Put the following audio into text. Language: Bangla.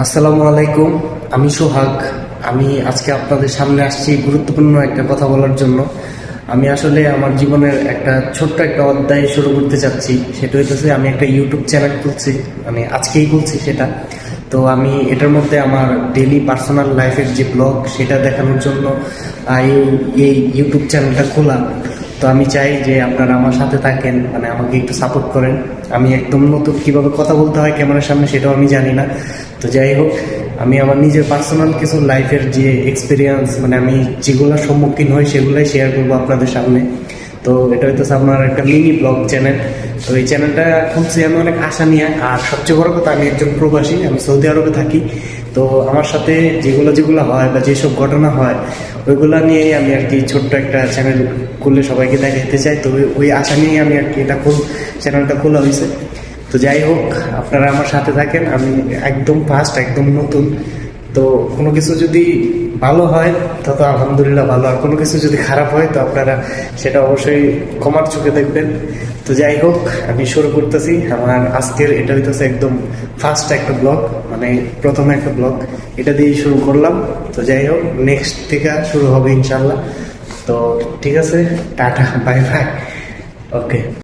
আসসালামু আলাইকুম। আমি সোহাগ। আমি আজকে আপনাদের সামনে আসছি গুরুত্বপূর্ণ একটা কথা বলার জন্য। আমি আসলে আমার জীবনের একটা ছোট্ট একটা অধ্যায় শুরু করতে চাচ্ছি। সেটা হইতেছে আমি একটা ইউটিউব চ্যানেল খুলছি, মানে আজকেই খুলছি সেটা। তো আমি এটার মধ্যে আমার ডেইলি পার্সোনাল লাইফের যে ব্লগ সেটা দেখানোর জন্য এই ইউটিউব চ্যানেলটা খোলা। তো আমি চাই যে আপনারা আমার সাথে থাকেন, মানে আমাকে একটু সাপোর্ট করেন। আমি একদম নতুন, কিভাবে কথা বলতে হয় ক্যামেরার সামনে সেটাও আমি জানি না। তো যাই হোক, আমি আমার নিজের পার্সোনাল কিছু লাইফের যে এক্সপিরিয়েন্স, মানে আমি যেগুলোর সম্মুখীন হই সেগুলাই শেয়ার করবো আপনাদের সামনে। তো এটা হইতেছে আপনার একটা মিনি ব্লগ চ্যানেল। তো এই চ্যানেলটা খুলছি আমি অনেক আশা নিয়ে। আর সবচেয়ে বড় কথা, আমি একজন প্রবাসী, আমি সৌদি আরবে থাকি। তো আমার সাথে যেগুলো যেগুলো হয় বা যেসব ঘটনা হয় ওইগুলা নিয়েই আমি আর কি ছোট্ট একটা চ্যানেল খুললে সবাইকে দেখাতে চাই। তো ওই আশা নিয়েই আমি আর কি চ্যানেলটা খোলা হয়েছে। তো যাই হোক, আপনারা আমার সাথে থাকেন। আমি একদম ফার্স্ট, একদম নতুন। তো কোনো কিছু যদি ভালো হয় তো তো আলহামদুলিল্লাহ ভালো, আর কোনো কিছু যদি খারাপ হয় তো আপনারা সেটা অবশ্যই ক্ষমার চোখে দেখবেন। তো যাই হোক, আমি শুরু করতেছি আমার আজকের। এটা হইতেছে একদম ফার্স্ট একটা ব্লগ, মানে প্রথমে একটা ব্লগ, এটা দিয়েই শুরু করলাম। তো যাই হোক, নেক্সট থেকে শুরু হবে ইনশাল্লাহ। তো ঠিক আছে, টাটা, বাই বাই, ওকে।